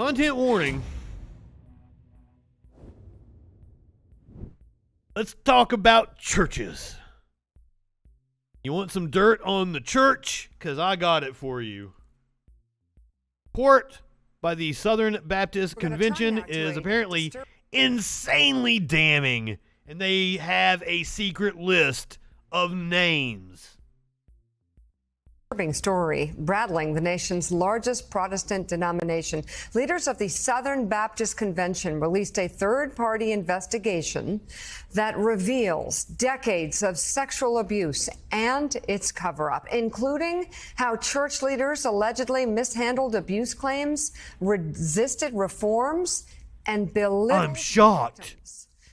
Content warning. Let's talk about churches. You want some dirt on the church? Because I got it for you. Report by the Southern Baptist Convention is apparently insanely damning, and they have a secret list of names. Story rattling the nation's largest Protestant denomination. Leaders of the Southern Baptist Convention released a third-party investigation that reveals decades of sexual abuse and its cover-up, including how church leaders allegedly mishandled abuse claims, resisted reforms, and belittled. I'm shocked.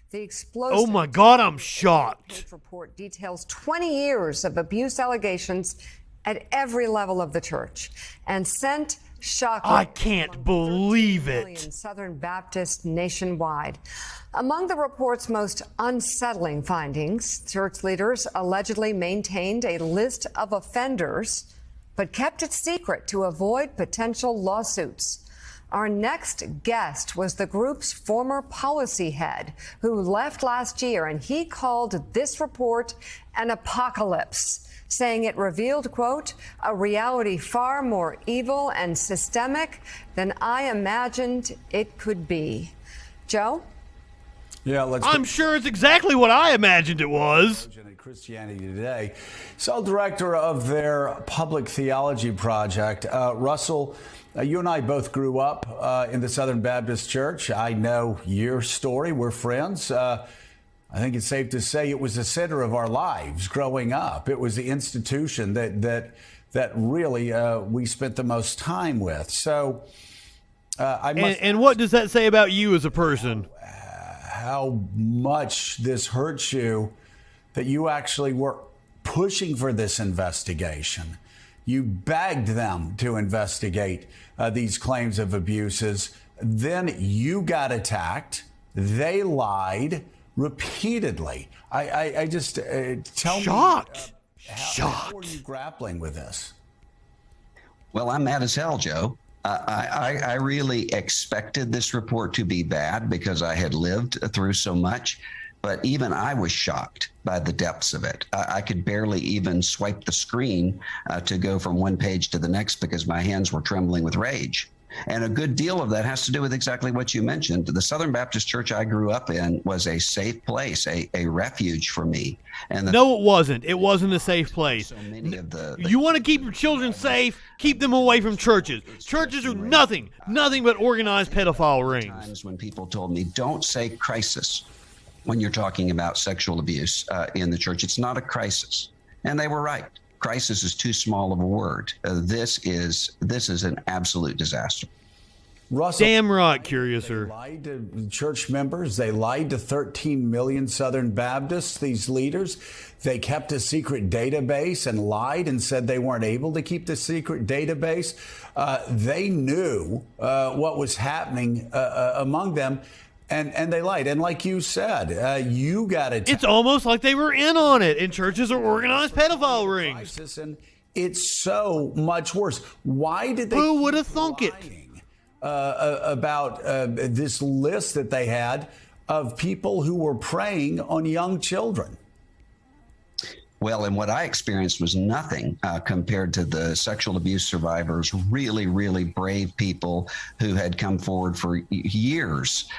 The explosive Oh my God, I'm shocked. Report details 20 years of abuse allegations at every level of the church and sent shocking. I can't believe it. Southern Baptists nationwide. Among the report's most unsettling findings, church leaders allegedly maintained a list of offenders, but kept it secret to avoid potential lawsuits. Our next guest was the group's former policy head who left last year, and he called this report an apocalypse, saying it revealed, quote, a reality far more evil and systemic than I imagined it could be. Joe? Yeah, I'm sure it's exactly what I imagined it was. Christianity Today, cell director of their public theology project. Russell, you and I both grew up in the Southern Baptist Church. I know your story. We're friends. I think it's safe to say it was the center of our lives growing up. It was the institution that really we spent the most time with. So, and what does that say about you as a person? How much this hurts you that you actually were pushing for this investigation. You begged them to investigate these claims of abuses. Then you got attacked. They lied repeatedly. I just tell shocked. me shocked. How are you grappling with this? Well, I'm mad as hell, Joe. I really expected this report to be bad because I had lived through so much, but even I was shocked by the depths of it. I could barely even swipe the screen to go from one page to the next because my hands were trembling with rage. And a good deal of that has to do with exactly what you mentioned. The Southern Baptist Church I grew up in was a safe place, a refuge for me. And no, it wasn't. It wasn't a safe place. So many of you want to keep your children safe, keep them away from churches. Churches are nothing but organized pedophile rings. Times when people told me, don't say crisis when you're talking about sexual abuse in the church. It's not a crisis. And they were right. Crisis is too small of a word. This is an absolute disaster. Russell, damn right, Curiouser. They lied to church members. They lied to 13 million Southern Baptists, these leaders. They kept a secret database and lied and said they weren't able to keep the secret database. They knew what was happening among them. And they lied. And like you said, you got it. It's almost like they were in on it, and churches are organized pedophile rings. And it's so much worse. Why did they? Who would have thunk it? About this list that they had of people who were preying on young children. Well, and what I experienced was nothing compared to the sexual abuse survivors, really, really brave people who had come forward for years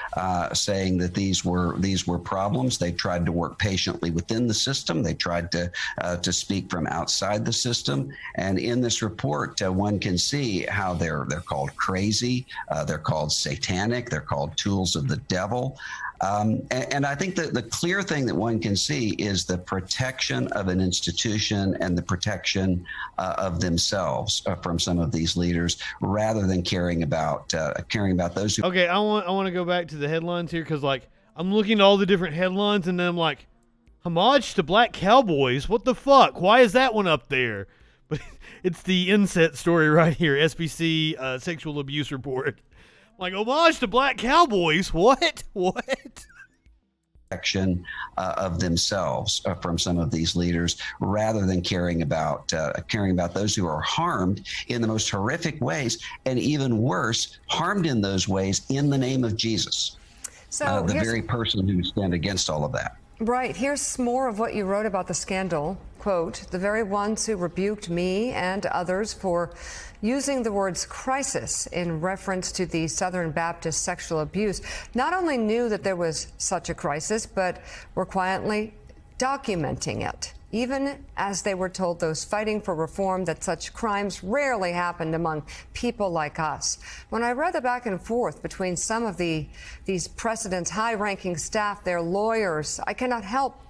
saying that these were problems. They tried to work patiently within the system. They tried to speak from outside the system. And in this report, one can see how they're called crazy. They're called satanic. They're called tools of the devil. And I think that the clear thing that one can see is the protection of an institution and the protection of themselves from some of these leaders, rather than caring about those who. Okay, I want to go back to the headlines here because I'm looking at all the different headlines and then I'm like, homage to black cowboys. What the fuck? Why is that one up there? But it's the inset story right here. SBC sexual abuse report. Like, homage to black cowboys? What? protection of themselves from some of these leaders, rather than caring about those who are harmed in the most horrific ways, and even worse, harmed in those ways in the name of Jesus, So the very person who stand against all of that. Right. Here's more of what you wrote about the scandal. Quote, the very ones who rebuked me and others for using the words crisis in reference to the Southern Baptist sexual abuse not only knew that there was such a crisis, but were quietly documenting it, even as they were told, those fighting for reform, that such crimes rarely happened among people like us. When I read the back and forth between some of these presidents' high-ranking staff, their lawyers, I cannot help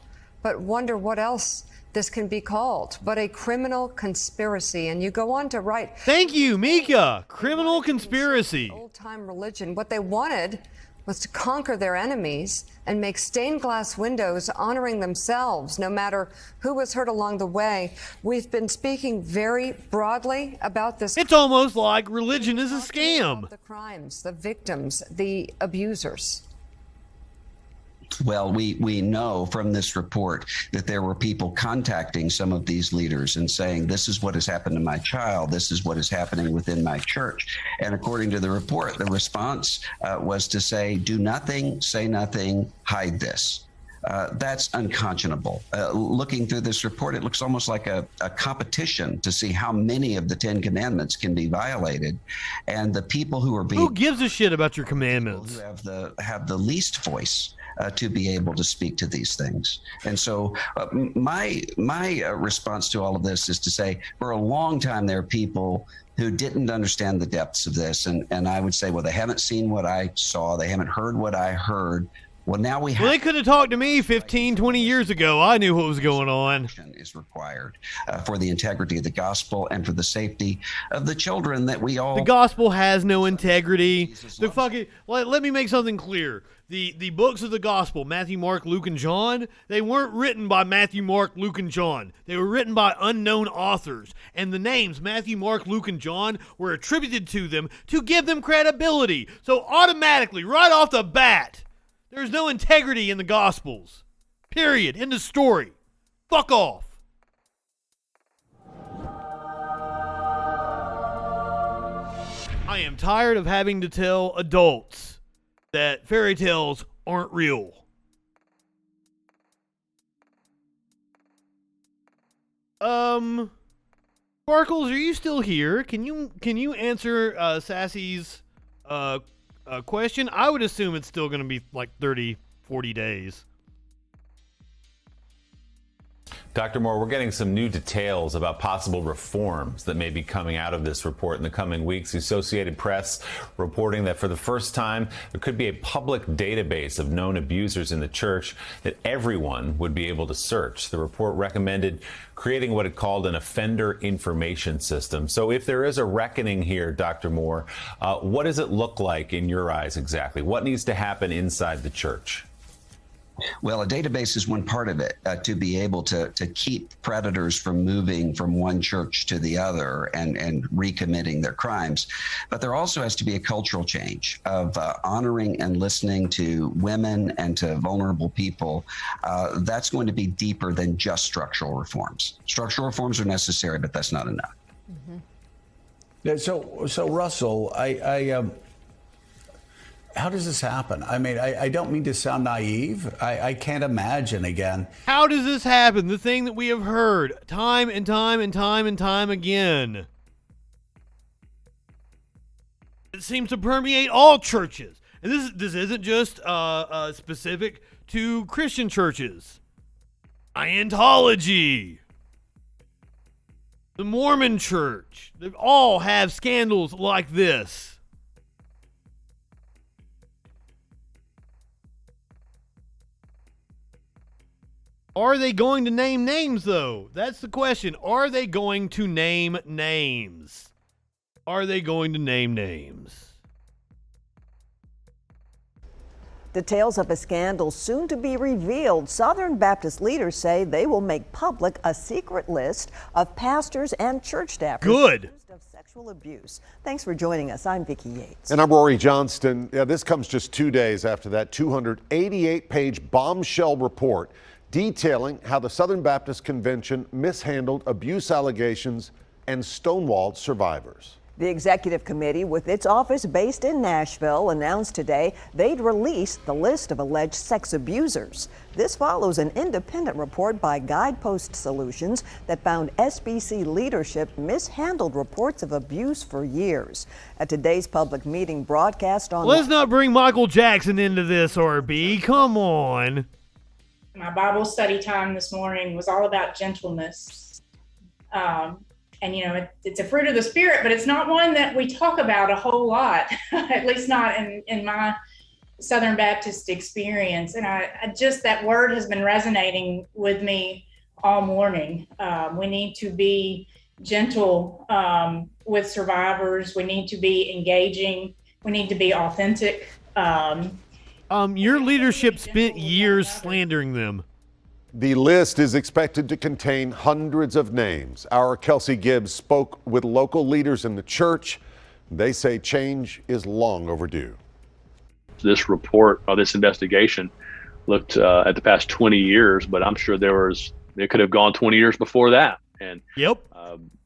but wonder what else this can be called but a criminal conspiracy. And you go on to write, thank you, Mika. Criminal conspiracy. Old-time religion. What they wanted was to conquer their enemies and make stained glass windows, honoring themselves, no matter who was hurt along the way. We've been speaking very broadly about this. It's almost like religion is a scam. The crimes, the victims, the abusers. Well, we know from this report that there were people contacting some of these leaders and saying, this is what has happened to my child. This is what is happening within my church. And according to the report, the response was to say, do nothing, say nothing, hide this. That's unconscionable. Looking through this report, it looks almost like a competition to see how many of the 10 commandments can be violated. And the people who are being... Who gives a shit about your commandments? Who have the least voice to be able to speak to these things. And so my response to all of this is to say, for a long time, there are people who didn't understand the depths of this. And I would say, well, they haven't seen what I saw. They haven't heard what I heard. Well, now we have. Well, they could have talked to me 15, 20 years ago. I knew what was going on. Is required for the integrity of the gospel and for the safety of the children that we all. The gospel has no integrity. The fucking. Let me make something clear. The books of the gospel, Matthew, Mark, Luke, and John, they weren't written by Matthew, Mark, Luke, and John. They were written by unknown authors. And the names Matthew, Mark, Luke, and John were attributed to them to give them credibility. So automatically, right off the bat, there's no integrity in the Gospels. Period. End of story. Fuck off. I am tired of having to tell adults that fairy tales aren't real. Sparkles, are you still here? Can you answer Sassy's question? I would assume it's still going to be like 30, 40 days. Dr. Moore, we're getting some new details about possible reforms that may be coming out of this report in the coming weeks. The Associated Press reporting that for the first time, there could be a public database of known abusers in the church that everyone would be able to search. The report recommended creating what it called an offender information system. So if there is a reckoning here, Dr. Moore, what does it look like in your eyes exactly? What needs to happen inside the church? Well, a database is one part of it, to be able to keep predators from moving from one church to the other and recommitting their crimes. But there also has to be a cultural change of honoring and listening to women and to vulnerable people. That's going to be deeper than just structural reforms. Structural reforms are necessary, but that's not enough. Mm-hmm. Yeah, so Russell, how does this happen? I mean, I don't mean to sound naive. I can't imagine again. How does this happen? The thing that we have heard time and time and time and time again. It seems to permeate all churches. And this isn't just specific to Christian churches. Scientology, the Mormon church, they all have scandals like this. Are they going to name names, though? That's the question. Are they going to name names? Are they going to name names? Details of a scandal soon to be revealed. Southern Baptist leaders say they will make public a secret list of pastors and church staffers accused of sexual abuse. Thanks for joining us. I'm Vicki Yates. And I'm Rory Johnston. This comes just 2 days after that 288-page bombshell report detailing how the Southern Baptist Convention mishandled abuse allegations and stonewalled survivors. The executive committee, with its office based in Nashville, announced today they'd release the list of alleged sex abusers. This follows an independent report by Guidepost Solutions that found SBC leadership mishandled reports of abuse for years. At today's public meeting broadcast on... Let's not bring Michael Jackson into this, RB. Come on. My Bible study time this morning was all about gentleness. And, you know, it's a fruit of the Spirit, but it's not one that we talk about a whole lot, at least not in my Southern Baptist experience. And I just, that word has been resonating with me all morning. We need to be gentle with survivors. We need to be engaging. We need to be authentic. Your leadership spent years slandering them. The list is expected to contain hundreds of names. Our Kelsey Gibbs spoke with local leaders in the church. They say change is long overdue. This report or this investigation looked at the past 20 years, but I'm sure it could have gone 20 years before that. And yep,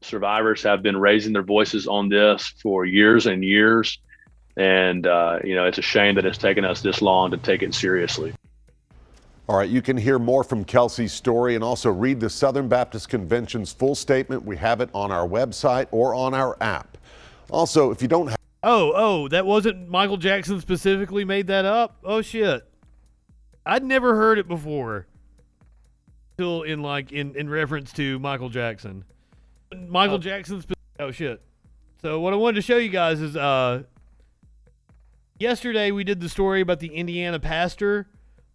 survivors have been raising their voices on this for years and years. And, you know, it's a shame that it's taken us this long to take it seriously. All right, you can hear more from Kelsey's story and also read the Southern Baptist Convention's full statement. We have it on our website or on our app. Also, if you don't have... Oh, that wasn't Michael Jackson specifically made that up? Oh, shit. I'd never heard it before. Still in reference to Michael Jackson. Michael Jackson's... Oh, shit. So what I wanted to show you guys is yesterday we did the story about the Indiana pastor.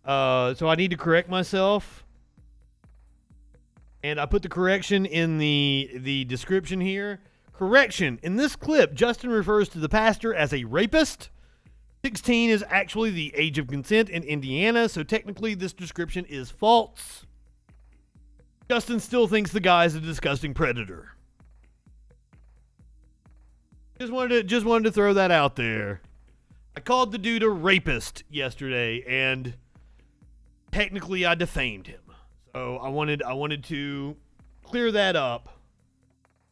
So I need to correct myself. And I put the correction in the description here. Correction. In this clip, Justin refers to the pastor as a rapist. 16 is actually the age of consent in Indiana, so technically this description is false. Justin still thinks the guy is a disgusting predator. Just wanted to throw that out there. I called the dude a rapist yesterday, and technically I defamed him. So I wanted to clear that up.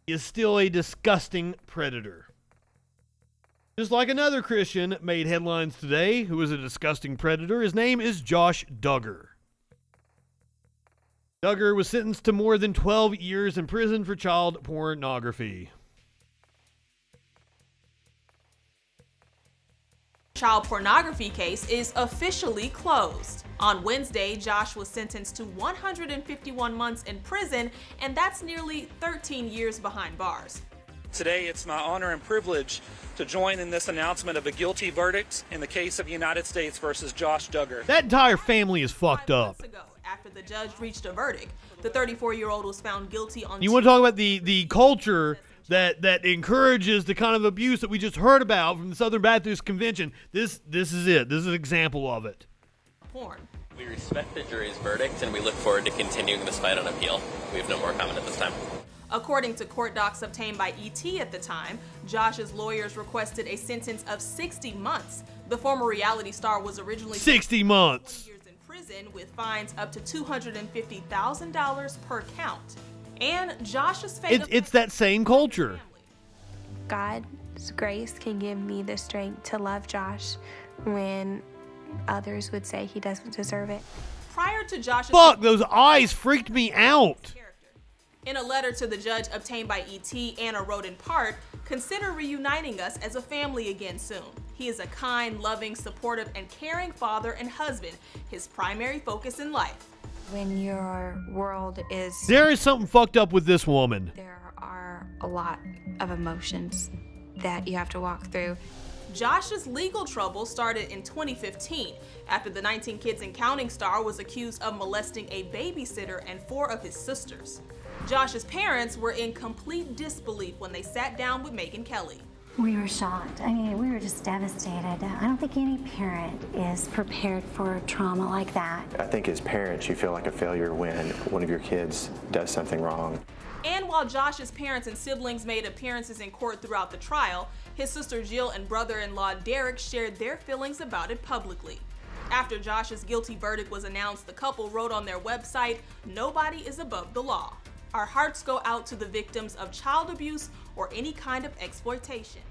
He is still a disgusting predator. Just like another Christian made headlines today who is a disgusting predator. His name is Josh Duggar. Duggar was sentenced to more than 12 years in prison for child pornography. Child pornography case is officially closed. On Wednesday, Josh was sentenced to 151 months in prison, and that's nearly 13 years behind bars. Today, it's my honor and privilege to join in this announcement of a guilty verdict in the case of United States versus Josh Duggar. That entire family is fucked up. After the judge reached a verdict, the 34-year-old was found guilty on... You want to talk about the culture that encourages the kind of abuse that we just heard about from the Southern Baptist Convention. This is it. This is an example of it. Porn. We respect the jury's verdict, and we look forward to continuing this fight on appeal. We have no more comment at this time. According to court docs obtained by ET at the time, Josh's lawyers requested a sentence of 60 months. The former reality star was originally 60 months years in prison with fines up to $250,000 per count. And Josh's fate... It's that same culture. God's grace can give me the strength to love Josh when others would say he doesn't deserve it. Prior to Josh's... Fuck, those eyes freaked me out. In a letter to the judge obtained by ET, Anna wrote in part, "Consider reuniting us as a family again soon. He is a kind, loving, supportive, and caring father and husband, his primary focus in life." When your world is... There is something fucked up with this woman. There are a lot of emotions that you have to walk through. Josh's legal trouble started in 2015 after the 19 Kids and Counting star was accused of molesting a babysitter and 4 of his sisters. Josh's parents were in complete disbelief when they sat down with Megyn Kelly. We were shocked. I mean, we were just devastated. I don't think any parent is prepared for trauma like that. I think as parents, you feel like a failure when one of your kids does something wrong. And while Josh's parents and siblings made appearances in court throughout the trial, his sister Jill and brother-in-law Derek shared their feelings about it publicly. After Josh's guilty verdict was announced, the couple wrote on their website, "Nobody is above the law. Our hearts go out to the victims of child abuse or any kind of exploitation."